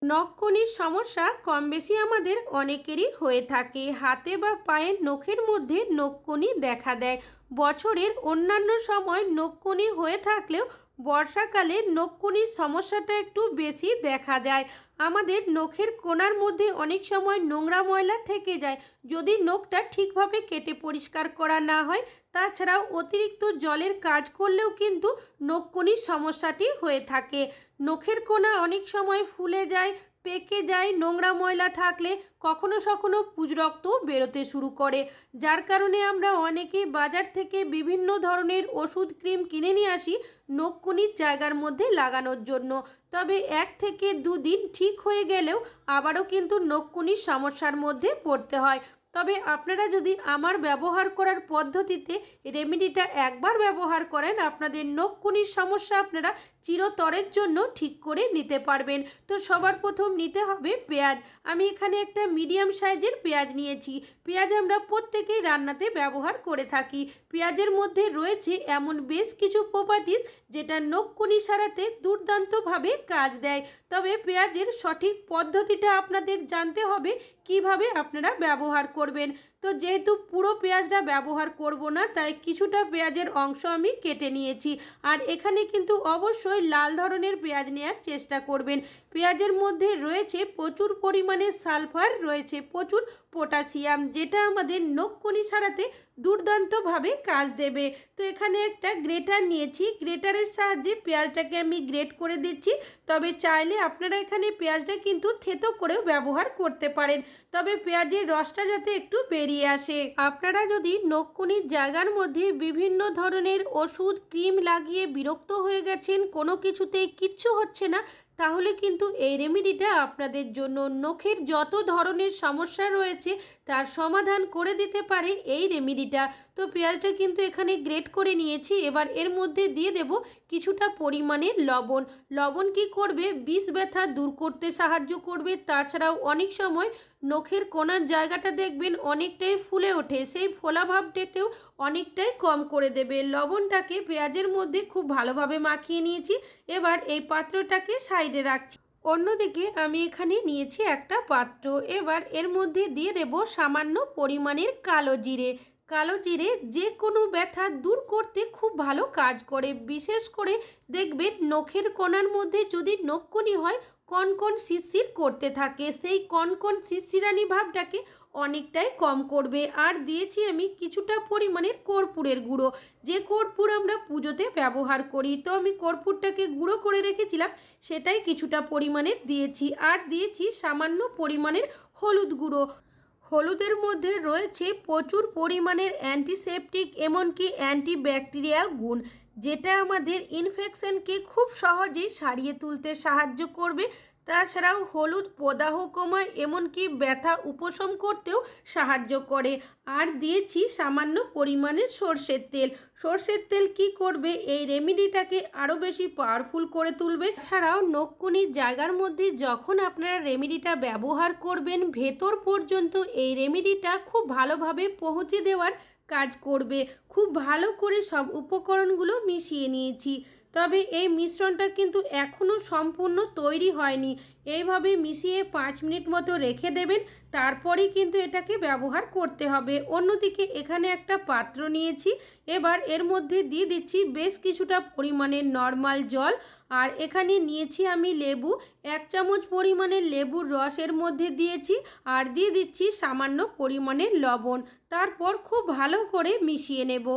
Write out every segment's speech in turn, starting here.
নখকনির সমস্যা কম বেশি আমাদের অনেকেরই হয়ে থাকে। হাতে বা পায়ের নখের মধ্যে নখকনি দেখা দেয়। বছরের অন্যান্য সময় নখকনি হয়ে থাকলেও বর্ষাকালে নখকনির সমস্যাটা একটু বেশি দেখা যায়। আমাদের নখের কোণার মধ্যে অনেক সময় নোংরা ময়লা থেকে যায় যদি নখটা ঠিকভাবে কেটে পরিষ্কার করা না হয়। তাছাড়াও অতিরিক্ত জলের কাজ করলেও কিন্তু নখকনির সমস্যাটি হয়ে থাকে। নখের কোণা অনেক সময় ফুলে যায়, পেকে যায় নোংরা ময়লা থাকলে, কখনো কখনো পুজ রক্তও বেরোতে শুরু করে। যার কারণে আমরা অনেকেই বাজার থেকে বিভিন্ন ধরনের ওষুধ ক্রিম কিনে নিয়ে আসি নখকুনির জায়গার মধ্যে লাগানোর জন্য। তবে 1 থেকে 2 দিন ঠিক হয়ে গেলেও আবারও কিন্তু নখকুনির সমস্যার মধ্যে পড়তে হয়। তবে আপনারা যদি আমার ব্যবহার করার পদ্ধতিতে রেমেডিটা একবার ব্যবহার করেন, আপনাদের নখকুনির সমস্যা আপনারা চিরতরের জন্য ঠিক করে নিতে পারবেন। তো সবার প্রথম নিতে হবে পেঁয়াজ। আমি এখানে একটা মিডিয়াম সাইজের পেঁয়াজ নিয়েছি। পেঁয়াজ আমরা প্রত্যেকেই রান্নাতে ব্যবহার করে থাকি। পেঁয়াজের মধ্যে রয়েছে এমন বেশ কিছু প্রপার্টিস যেটা নখকুনি সারাতে দুর্দান্তভাবে কাজ দেয়। তবে পেঁয়াজের সঠিক পদ্ধতিটা আপনাদের জানতে হবে, কিভাবে আপনারা ব্যবহার করবেন। তো যেহেতু পুরো পেঁয়াজটা ব্যবহার করব না, তাই কিছুটা পেঁয়াজের অংশ আমি কেটে নিয়েছি। আর এখানে কিন্তু অবশ্যই লাল ধরনের পেঁয়াজ নেওয়ার চেষ্টা করবেন। পেঁয়াজের মধ্যে রয়েছে প্রচুর পরিমাণে সালফার, রয়েছে প্রচুর পটাশিয়াম, যেটা আমাদের নখকনি সারাতে দুর্দান্তভাবে কাজ দেবে। তো এখানে একটা গ্রেটার নিয়েছি, গ্রেটারের সাহায্যে পেঁয়াজটাকে আমি গ্রেট করে দিচ্ছি। তবে চাইলে আপনারা এখানে পেঁয়াজটা কিন্তু থেতো করেও ব্যবহার করতে পারেন, তবে পেঁয়াজের রসটা যাতে একটু বেরিয়ে আসে। আপনারা যদি নখকুনির জায়গার মধ্যে বিভিন্ন ধরনের ওষুধ ক্রিম লাগিয়ে বিরক্ত হয়ে গেছেন, কোনো কিছুতেই কিচ্ছু হচ্ছে না, তাহলে কিন্তু এই রেমেডিটা আপনাদের জন্য নখের যত ধরনের সমস্যা রয়েছে তার সমাধান করে দিতে পারে এই রেমেডিটা। তো পেঁয়াজটা কিন্তু এখানে গ্রেট করে নিয়েছি। এবার এর মধ্যে দিয়ে দেব কিছুটা পরিমাণের লবণ। লবণ কি করবে, বিষ ব্যথা দূর করতে সাহায্য করবে। তাছাড়াও অনেক সময় নখের কোণার জায়গাটা দেখবেন অনেকটাই ফুলে ওঠে, সেই ফোলা ভাবটাকেও অনেকটাই কম করে দেবে। লবণটাকে পেঁয়াজের মধ্যে খুব ভালোভাবে মাখিয়ে নিয়েছি। এবার এই পাত্রটাকে সাইডে রাখছি। অন্যদিকে আমি এখানে নিয়েছি একটা পাত্র। এবার এর মধ্যে দিয়ে দেব সামান্য পরিমাণের কালো জিরে। কালো জিরে যে কোনো ব্যথা দূর করতে খুব ভালো কাজ করে। বিশেষ করে দেখবেন নখের কোণার মধ্যে যদি নখকুনি হয়, কনকন শিরশির করতে থাকে, সেই কনকন শিরশিরানি ভাবটাকে অনেকটাই কম করবে। আর দিয়েছি আমি কিছুটা পরিমাণের কর্পূরের গুঁড়ো, যে কর্পূর আমরা পুজোতে ব্যবহার করি। তো আমি কর্পূরটাকে গুঁড়ো করে রেখেছিলাম, সেটাই কিছুটা পরিমাণের দিয়েছি। আর দিয়েছি সামান্য পরিমাণের হলুদ গুঁড়ো। হলুদের মধ্যে রয়েছে প্রচুর পরিমাণের অ্যান্টিসেপটিক এমনকি অ্যান্টিব্যাকটেরিয়াল গুণ, যেটা আমাদের ইনফেকশনকে খুব সহজেই সারিয়ে তুলতে সাহায্য করবে। তাছাড়াও হলুদ প্রদাহ কমায়, এমনকি ব্যথা উপশম করতেও সাহায্য করে। আর দিয়েছি সামান্য পরিমাণের সর্ষের তেল। সর্ষের তেল কি করবে, এই রেমেডিটাকে আরও বেশি পাওয়ারফুল করে তুলবে। ছাড়াও নখকুনির জায়গার মধ্যে যখন আপনারা রেমেডিটা ব্যবহার করবেন, ভেতর পর্যন্ত এই রেমেডিটা খুব ভালোভাবে পৌঁছে দেওয়ার কাজ করবে। খুব ভালো করে সব উপকরণগুলো মিশিয়ে নিয়েছি, তবে এই মিশ্রণটা কিন্তু এখনও সম্পূর্ণ তৈরি হয়নি। এইভাবে মিশিয়ে 5 মিনিট মতো রেখে দেবেন, তারপরেই কিন্তু এটাকে ব্যবহার করতে হবে। অন্যদিকে এখানে একটা পাত্র নিয়েছি। এবার এর মধ্যে দিয়ে দিচ্ছি বেশ কিছুটা পরিমাণের নর্মাল জল। আর এখানে নিয়েছি আমি লেবু, 1 চামচ পরিমাণের লেবুর রস এর মধ্যে দিয়েছি। আর দিয়ে দিচ্ছি সামান্য পরিমাণের লবণ। তারপর খুব ভালো করে মিশিয়ে নেব।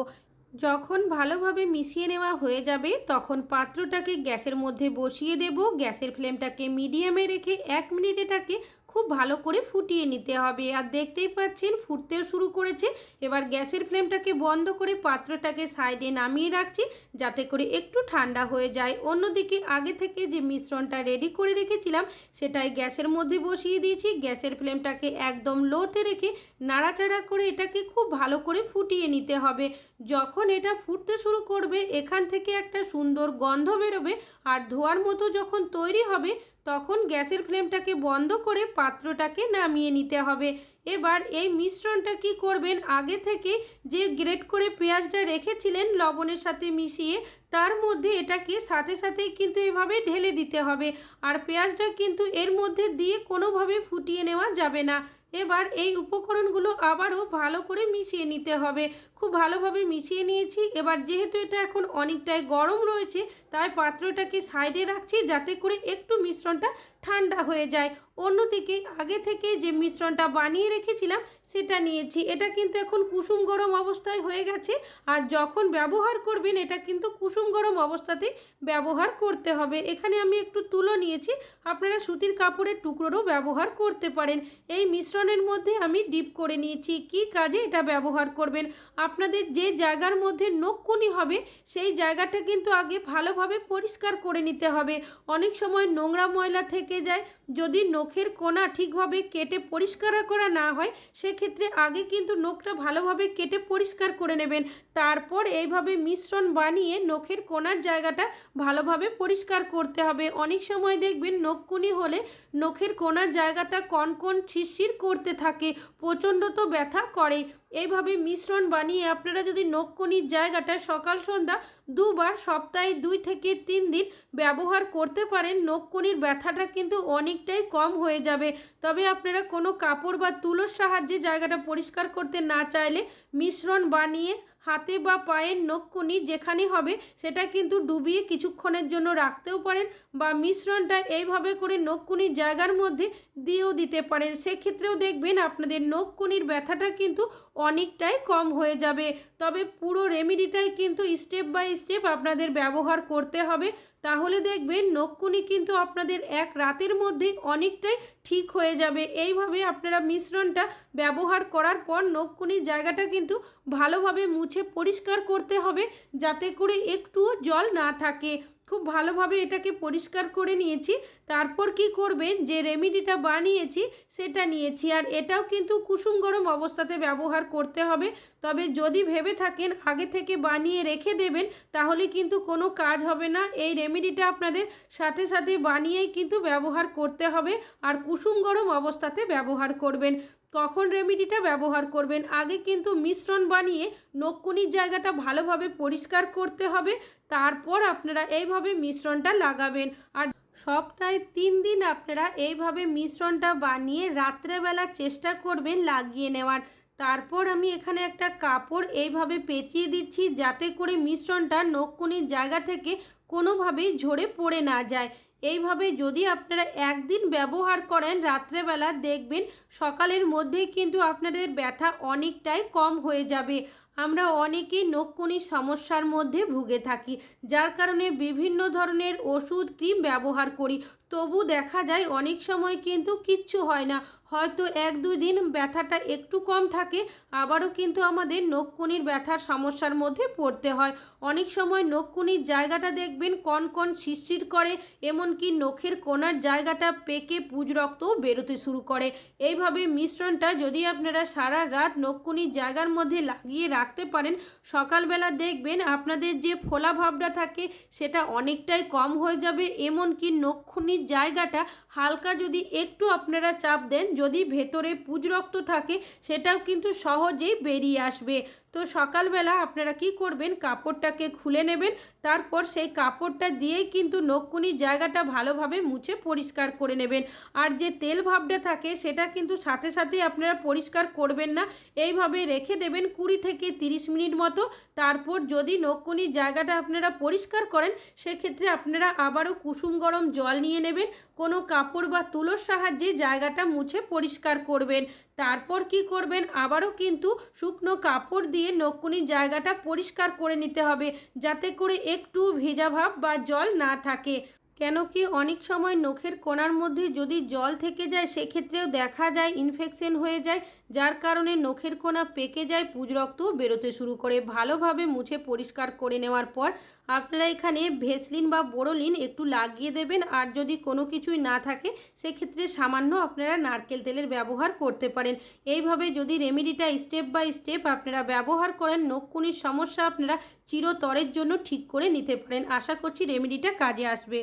যখন ভালোভাবে মিশিয়ে নেওয়া হয়ে যাবে, তখন পাত্রটাকে গ্যাসের মধ্যে বসিয়ে দেব। গ্যাসের ফ্লেমটাকে মিডিয়ামে রেখে 1 মিনিট এটাকে খুব ভালো করে ফুটিয়ে নিতে হবে। আর দেখতেই পাচ্ছেন ফুটতেও শুরু করেছে। এবার গ্যাসের ফ্লেমটাকে বন্ধ করে পাত্রটাকে সাইডে নামিয়ে রাখছি, যাতে করে একটু ঠান্ডা হয়ে যায়। অন্যদিকে আগে থেকে যে মিশ্রণটা রেডি করে রেখেছিলাম, সেটাই গ্যাসের মধ্যে বসিয়ে দিয়েছি। গ্যাসের ফ্লেমটাকে একদম লোতে রেখে নাড়াচাড়া করে এটাকে খুব ভালো করে ফুটিয়ে নিতে হবে। যখন এটা ফুটতে শুরু করবে, এখান থেকে একটা সুন্দর গন্ধ বেরোবে। আর ধোয়ার মতো যখন তৈরি হবে, তখন গ্যাসের ফ্লেমটাকে বন্ধ করে পাত্রটাকে নামিয়ে নিতে হবে। এবার এই মিশ্রণটা কি করবেন, আগে থেকে যে গ্রেট করে পেঁয়াজটা রেখেছিলেন লবণের সাথে মিশিয়ে, তার মধ্যে এটাকে সাথে সাথেই কিন্তু এভাবে ঢেলে দিতে হবে। আর পেঁয়াজটা কিন্তু এর মধ্যে দিয়ে কোনোভাবে ফুটিয়ে নেওয়া যাবে না। এবার এই উপকরণগুলো আবারও ভালো করে মিশিয়ে নিতে হবে। খুব ভালোভাবে মিশিয়ে নিয়েছি। এবার যেহেতু এটা এখন অনেকটাই গরম রয়েছে, তাই পাত্রটাকে সাইডে রাখছি যাতে করে একটু মিশ্রণটা ঠান্ডা হয়ে যায়। অন্যদিকে আগে থেকে যে মিশ্রণটা বানিয়ে রেখেছিলাম সেটা নিয়েছি। এটা কিন্তু এখন কুসুম গরম অবস্থায় হয়ে গেছে। আর যখন ব্যবহার করবেন এটা কিন্তু কুসুম গরম অবস্থাতে ব্যবহার করতে হবে। এখানে আমি একটু তুলো নিয়েছি, আপনারা সুতির কাপড়ের টুকরোরও ব্যবহার করতে পারেন। এই মিশ্রণের মধ্যে আমি ডিপ করে নিয়েছি। কি কাজে এটা ব্যবহার করবেন, আপনাদের যে জায়গার মধ্যে নখকুনি হবে সেই জায়গাটা কিন্তু আগে ভালোভাবে পরিষ্কার করে নিতে হবে। অনেক সময় নোংরা ময়লা থেকে যায়, যদি নখের কোনা ঠিকভাবে কেটে পরিষ্কার করা না হয় সেক্ষেত্রে আগে কিন্তু নখটা ভালোভাবে কেটে পরিষ্কার করে নেবেন। তারপর এইভাবে মিশ্রণ বানিয়ে নখের কোনার জায়গাটা ভালোভাবে পরিষ্কার করতে হবে। অনেক সময় দেখবেন নখকুনি হলে নখের কোনার জায়গাটা কনকন শিরশির করতে থাকে, প্রচণ্ড তো ব্যথা করে। এইভাবে মিশ্রণ বানিয়ে আপনারা যদি নখকুনির জায়গাটা সকাল সন্ধ্যা দুবার সপ্তাহে 2 থেকে 3 দিন ব্যবহার করতে পারেন, নখকুনির ব্যথাটা কিন্তু অনেকটাই কম হয়ে যাবে। তবে আপনারা কোনো কাপড় বা তুলোর সাহায্যে জায়গাটা পরিষ্কার করতে না চাইলে মিশ্রণ বানিয়ে হাতে বা পায়ের নখকুনি যেখানে হবে সেটা কিন্তু ডুবিয়ে কিছুক্ষণের জন্য রাখতেও পারেন, বা মিশ্রণটা এইভাবে করে নখকুনির জায়গার মধ্যে দিয়েও দিতে পারেন। সেক্ষেত্রেও দেখবেন আপনাদের নখকুনির ব্যথাটা কিন্তু অনেকটাই কম হয়ে যাবে। তবে পুরো রেমেডিটাই কিন্তু স্টেপ বাই স্টেপ আপনাদের ব্যবহার করতে হবে, তাহলে দেখবেন নখকুনি কিন্তু আপনাদের এক রাতের মধ্যে অনেকটাই ঠিক হয়ে যাবে। এইভাবে আপনারা মিশ্রণটা ব্যবহার করার পর নখকুনির জায়গাটা কিন্তু ভালোভাবে মুছে পরিষ্কার করতে হবে যাতে করে একটুও জল না থাকে। খুব ভালোভাবে এটাকে পরিষ্কার করে নিয়েছি। তারপর কি করবেন, যে রেমেডিটা বানিয়েছি সেটা নিয়েছি, আর এটাও কিন্তু কুসুম গরম অবস্থাতে ব্যবহার করতে হবে। তবে যদি ভেবে থাকেন আগে থেকে বানিয়ে রেখে দেবেন তাহলে কিন্তু কোনো কাজ হবে না। এই রেমেডিটা আপনাদের সাথে সাথে বানিয়েই কিন্তু ব্যবহার করতে হবে, আর কুসুম গরম অবস্থাতে ব্যবহার করবেন। কখন রেমেডিটা ব্যবহার করবেন, আগে কিন্তু মিশ্রণ বানিয়ে নখকুনির জায়গাটা ভালোভাবে পরিষ্কার করতে হবে, তারপর আপনারা এইভাবে মিশ্রণটা লাগাবেন। আর সপ্তাহে 3 দিন আপনারা এইভাবে মিশ্রণটা বানিয়ে রাত্রেবেলা চেষ্টা করবেন লাগিয়ে নেওয়ার। তারপর আমি এখানে একটা কাপড় এইভাবে পেঁচিয়ে দিচ্ছি যাতে করে মিশ্রণটা নখকুনির জায়গা থেকে কোনোভাবেই ঝরে পড়ে না যায়। এইভাবে যদি আপনারা একদিন ব্যবহার করেন রাত্রেবেলা, দেখবেন সকালের মধ্যেই কিন্তু আপনাদের ব্যথা অনেকটাই কম হয়ে যাবে। আমরা অনেকেই নখকুনির সমস্যার মধ্যে ভুগে থাকি, যার কারণে বিভিন্ন ধরনের ওষুধ ক্রিম ব্যবহার করি, তবু দেখা যায় অনেক সময় কিন্তু কিচ্ছু হয় না। হয়তো 1-2 দিন ব্যথাটা একটু কম থাকে, আবারও কিন্তু আমাদের নখকুনির ব্যথার সমস্যার মধ্যে পড়তে হয়। অনেক সময় নখকুনির জায়গাটা দেখবেন কনকন শিরশির করে, এমনকি নখের কোনার জায়গাটা পেকে পুজ রক্তও বেরোতে শুরু করে। এইভাবে মিশ্রণটা যদি আপনারা সারা রাত নখকুনির জায়গার মধ্যে লাগিয়ে রাখতে পারেন, সকালবেলা দেখবেন আপনাদের যে ফোলা ভাবটা থাকে সেটা অনেকটাই কম হয়ে যাবে। এমনকি নখকুনির জায়গাটা হালকা যদি একটু আপনারা চাপ দেন, যদি ভেতরে পুজ রক্ত থাকে সেটাও কিন্তু সহজেই বেরিয়ে আসবে। তো সকালবেলা আপনারা কি করবেন, কাপড়টাকে খুলে নেবেন, তারপর সেই কাপড়টা দিয়েই কিন্তু নখকুনির জায়গাটা ভালোভাবে মুছে পরিষ্কার করে নেবেন। আর যে তেল ভাবটা থাকে সেটা কিন্তু সাথে সাথেই আপনারা পরিষ্কার করবেন না, এইভাবে রেখে দেবেন 20 থেকে 30 মিনিট মতো। তারপর যদি নখকুনির জায়গাটা আপনারা পরিষ্কার করেন সেক্ষেত্রে আপনারা আবারও কুসুম গরম জল নিয়ে নেবেন, কোনো কাপড় বা তুলোর সাহায্যে জায়গাটা মুছে পরিষ্কার করবেন। তারপর কি করবেন, আবারও কিন্তু শুকনো কাপড় দিয়ে নখকুনির জায়গাটা পরিষ্কার করে নিতে হবে যাতে করে একটু ভেজা ভাব বা জল না থাকে। কেন কি অনেক সময় নখের কোণার মধ্যে যদি জল থেকে যায় সেক্ষেত্রেও দেখা যায় ইনফেকশন হয়ে যায়, যার কারণে নখের কোণা পেকে যায়, পুজ রক্তও বেরোতে শুরু করে। ভালোভাবে মুছে পরিষ্কার করে নেওয়ার পর আপনারা এখানে ভেসলিন বা বোরোলিন একটু লাগিয়ে দেবেন, আর যদি কোনো কিছুই না থাকে সেক্ষেত্রে সামান্য আপনারা নারকেল তেলের ব্যবহার করতে পারেন। এইভাবে যদি রেমেডিটা স্টেপ বাই স্টেপ আপনারা ব্যবহার করেন, নখকুনির সমস্যা আপনারা চিরতরের জন্য ঠিক করে নিতে পারেন। আশা করছি রেমেডিটা কাজে আসবে।